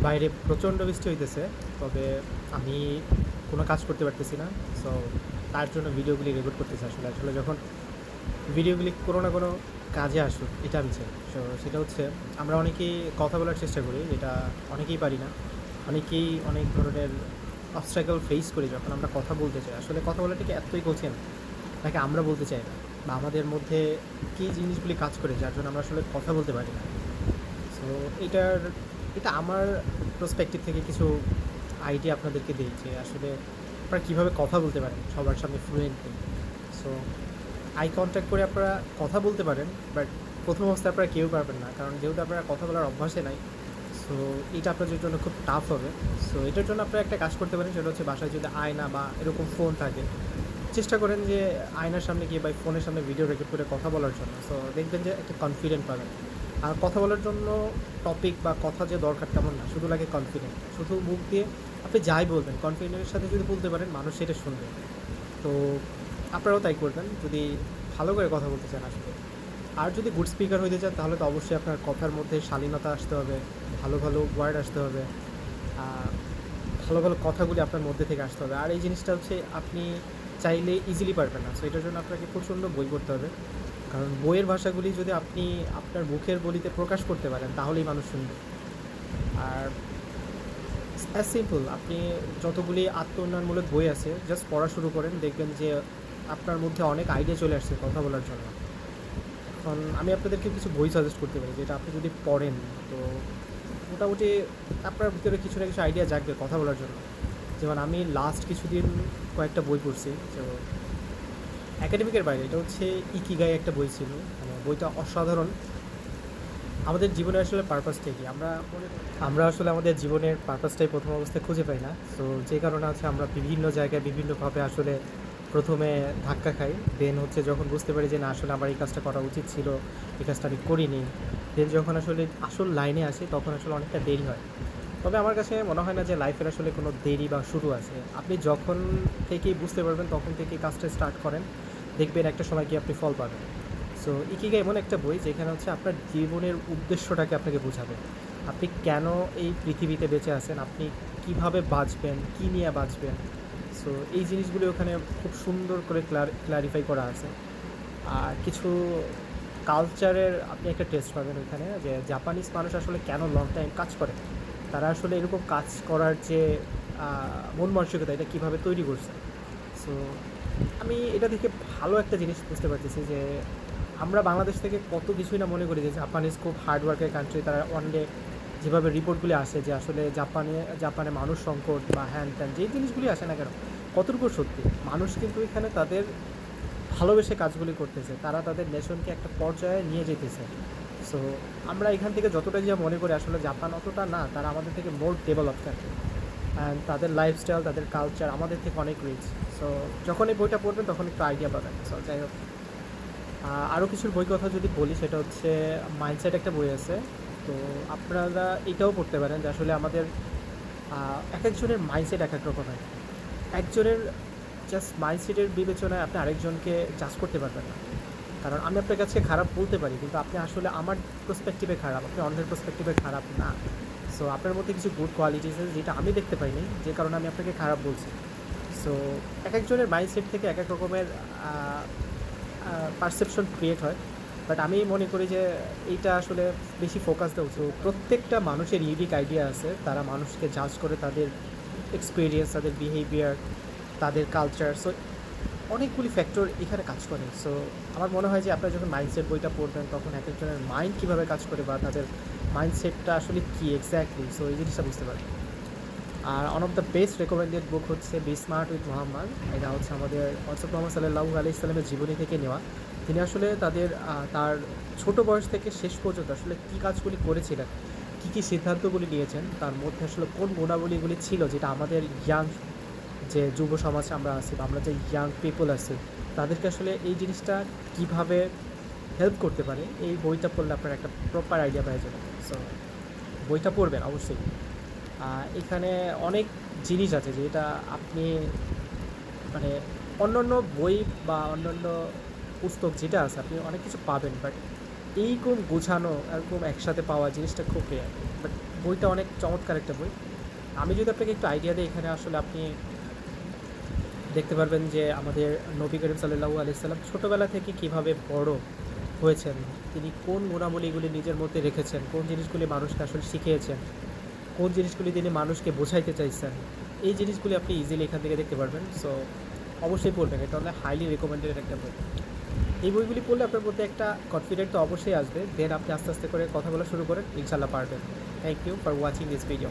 বাইরে প্রচণ্ড বৃষ্টি হইতেছে, তবে আমি কোনো কাজ করতে পারতেছি না। সো তার জন্য ভিডিওগুলি রেকর্ড করতেছি। আসলে আসলে যখন ভিডিওগুলি কোনো না কোনো কাজে আসুক, এটা আমি চাই। সো সেটা হচ্ছে, আমরা অনেকেই কথা বলার চেষ্টা করি, যেটা অনেকেই পারি না। অনেকেই অনেক ধরনের অবস্ট্রাগল ফেস করি যখন আমরা কথা বলতে চাই। আসলে কথা বলাটাকে এতই কঠিন, নাকি আমরা বলতে চাই না, বা আমাদের মধ্যে কী জিনিসগুলি কাজ করে যার জন্য আমরা আসলে কথা বলতে পারি না। সো এটার এটা আমার পার্সপেক্টিভ থেকে কিছু আইডিয়া আপনাদেরকে দিই যে আসলে আপনারা কীভাবে কথা বলতে পারেন সবার সামনে ফ্লুয়েন্টলি। সো আই কন্ট্যাক্ট করে আপনারা কথা বলতে পারেন, বাট প্রথম অবস্থায় আপনারা কেউ পারবেন না, কারণ যেহেতু আপনারা কথা বলার অভ্যাসে নাই। সো এটা আপনাদের জন্য খুব টাফ হবে। সো এটার জন্য আপনারা একটা কাজ করতে পারেন, সেটা হচ্ছে বাসায় যদি আয়না বা এরকম ফোন থাকে, চেষ্টা করেন যে আয়নার সামনে গিয়ে বা ফোনের সামনে ভিডিও রেকর্ড করে কথা বলার জন্য। সো দেখবেন যে একটা কনফিডেন্ট পাবেন। আর কথা বলার জন্য টপিক বা কথা যে দরকার তেমন না, শুধু লাগে কনফিডেন্ট। শুধু মুখ দিয়ে আপনি যাই বলবেন, কনফিডেন্টের সাথে যদি বলতে পারেন, মানুষ সেটা শুনবে। তো আপনারাও তাই করবেন যদি ভালো করে কথা বলতে চান আসলে। আর যদি গুড স্পিকার হইতে চান, তাহলে তো অবশ্যই আপনার কথার মধ্যে শালীনতা আসতে হবে, ভালো ভালো ওয়ার্ড আসতে হবে, ভালো ভালো কথাগুলি আপনার মধ্যে থেকে আসতে হবে। আর এই জিনিসটা হচ্ছে আপনি চাইলে ইজিলি পারবেন না। সো এটার জন্য আপনাকে প্রচণ্ড বই পড়তে হবে, কারণ বইয়ের ভাষাগুলি যদি আপনি আপনার মুখের বলিতে প্রকাশ করতে পারেন, তাহলেই মানুষ শুনবে। আর অ্যাজ সিম্পল, আপনি যতগুলি আত্ম উন্নয়নমূলক বই আছে, জাস্ট পড়া শুরু করেন, দেখবেন যে আপনার মধ্যে অনেক আইডিয়া চলে আসছে কথা বলার জন্য। এখন আমি আপনাদেরকে কিছু বই সাজেস্ট করতে পারি, যেটা আপনি যদি পড়েন, তো মোটামুটি আপনার ভিতরে কিছু না কিছু আইডিয়া জাগবে কথা বলার জন্য। যেমন আমি লাস্ট কিছুদিন কয়েকটা বই পড়ছি, তো একাডেমিকের বাইরে, এটা হচ্ছে ইকিগাই একটা বই ছিল। মানে বইটা অসাধারণ। আমাদের জীবনে আসলে পারপাসটাই কি, আমরা আসলে আমাদের জীবনের পারপাসটাই প্রথম অবস্থায় খুঁজে পাই না। সো যে কারণে আছে আমরা বিভিন্ন জায়গায় বিভিন্নভাবে আসলে প্রথমে ধাক্কা খাই। দেন হচ্ছে যখন বুঝতে পারি যে না, আসলে আমার এই কাজটা করা উচিত ছিল, এই কাজটা আমি করিনি, দেন যখন আসলে আসল লাইনে আসি, তখন আসলে অনেকটা দেরি হয়। তবে আমার কাছে মনে হয় না যে লাইফের আসলে কোনো দেরি বা শুরু আছে। আপনি যখন থেকেই বুঝতে পারবেন, তখন থেকেই কাজটা স্টার্ট করেন, দেখবেন একটা সময় গিয়ে আপনি ফল পাবেন। সো ইকিগাই এমন একটা বই যেখানে হচ্ছে আপনার জীবনের উদ্দেশ্যটাকে আপনাকে বোঝাবে। আপনি কেন এই পৃথিবীতে বেঁচে আছেন, আপনি কিভাবে বাঁচবেন, কী নিয়ে বাঁচবেন। সো এই জিনিসগুলি ওখানে খুব সুন্দর করে ক্লারিফাই করা আছে। আর কিছু কালচারের আপনি একটা টেস্ট পাবেন ওইখানে, যে জাপানিজ মানুষ আসলে কেন লং টাইম কাজ করে, তারা আসলে এরকম কাজ করার যে মন মানসিকতা, এটা কীভাবে তৈরি করছে। সো আমি এটা থেকে ভালো একটা জিনিস বুঝতে পারতেছি যে আমরা বাংলাদেশ থেকে কত কিছুই না মনে করি যে জাপানিজ খুব হার্ডওয়ার্কের কান্ট্রি। তারা ওয়ান ডে যেভাবে রিপোর্টগুলি আসে যে আসলে জাপানে মানুষ সংকট বা হ্যান ত্যান যে জিনিসগুলি আসে না কেন, কতটুকু সত্যি। মানুষ কিন্তু এখানে তাদের ভালোবেসে কাজগুলি করতেছে, তারা তাদের নেশনকে একটা পর্যায়ে নিয়ে যেতেছে। সো আমরা এখান থেকে যতটা যা মনে করি, আসলে জাপান অতটা না, তারা আমাদের থেকে মোর ডেভেলপ কান্ট্রি। অ্যান্ড তাদের লাইফস্টাইল, তাদের কালচার আমাদের থেকে অনেক রিচ। সো যখন এই বইটা পড়বেন, তখন একটু আইডিয়া পাবেন। সো যাই হোক, আরও কিছুর বই কথা যদি বলি, সেটা হচ্ছে মাইন্ডসেট একটা বই আছে। তো আপনারা এটাও পড়তে পারেন, যে আসলে আমাদের এক একজনের মাইন্ডসেট এক এক রকম হয়। একজনের জাস্ট মাইন্ডসেটের বিবেচনায় আপনি আরেকজনকে জাজ করতে পারবেন না। কারণ আমি আপনার কাছে খারাপ বলতে পারি, কিন্তু আপনি আসলে আমার পার্সপেক্টিভে খারাপ, আপনি অন্যের পার্সপেক্টিভে খারাপ না। সো আপনার মধ্যে কিছু গুড কোয়ালিটিস আছে যেটা আমি দেখতে পাইনি, যে কারণে আমি আপনাকে খারাপ বলছি। সো এক একজনের মাইন্ডসেট থেকে এক এক রকমের পারসেপশন ক্রিয়েট হয়। বাট আমি মনে করি যে এইটা আসলে বেশি ফোকাস দেওয়া উচিত। প্রত্যেকটা মানুষের ইউনিক আইডিয়া আছে, তারা মানুষকে জাজ করে তাদের এক্সপিরিয়েন্স, তাদের বিহেভিয়ার, তাদের কালচার। সো অনেকগুলি ফ্যাক্টর এখানে কাজ করে। সো আমার মনে হয় যে আপনারা যখন মাইন্ডসেট বইটা পড়বেন, তখন এক একজনের মাইন্ড কীভাবে কাজ করে বা তাদের মাইন্ডসেটটা আসলে কী এক্স্যাক্টলি, সো এই জিনিসটা বুঝতে পারবেন। আর one of the best recommended book হচ্ছে বি স্মার্ট উইথ মোহাম্মদ। এটা হচ্ছে আমাদের হযরত মুহাম্মদ সাল্লাল্লাহু আলাইহি সাল্লামের জীবনী থেকে নেওয়া। তিনি আসলে তার ছোট বয়স থেকে শেষ পর্যন্ত আসলে কী কাজগুলি করেছিলেন, কী কী সিদ্ধান্তগুলি নিয়েছেন, তার মধ্যে আসলে কোন গুণাবলীগুলি ছিল যেটা আমাদের ইয়াং যে যুব সমাজ আমরা আছি, বা আমরা যে ইয়াং পিপল আছি, তাদেরকে আসলে এই জিনিসটা কীভাবে হেল্প করতে পারে, এই বইটা পড়লে আপনার একটা প্রপার আইডিয়া পেয়ে যাবেন। সো বইটা পড়বেন অবশ্যই। এখানে অনেক জিনিস আছে যেটা আপনি মানে অন্যান্য বই বা অন্যান্য পুস্তক যেটা আছে, আপনি অনেক কিছু পাবেন, বাট এইরকম গোছানো, এরকম একসাথে পাওয়া জিনিসটা খুব রেয়ার। বাট বইটা অনেক চমৎকার একটা বই। আমি যদি আপনাকে একটু আইডিয়া দিই, এখানে আসলে আপনি দেখতে পারবেন যে আমাদের নবী করিম সাল্লাল্লাহু আলাইহি সাল্লাম ছোটোবেলা থেকে কীভাবে বড় হয়েছেন, তিনি কোন গুণাবলীগুলি নিজের মধ্যে রেখেছেন, কোন জিনিসগুলি মানুষকে আসলে শিখিয়েছেন, কোন জিনিসগুলি তিনি মানুষকে বোঝাইতে চাইছেন, এই জিনিসগুলি আপনি ইজিলি এখান থেকে দেখতে পারবেন। সো অবশ্যই পড়বেন, এটা হলে হাইলি রেকমেন্ডেড একটা বই। এই বইগুলি পড়লে আপনার মধ্যে একটা কনফিডেন্ট তো অবশ্যই আসবে, দেন আপনি আস্তে আস্তে করে কথা বলা শুরু করেন, ইনশাল্লাহ পারবেন। Thank you for watching this video.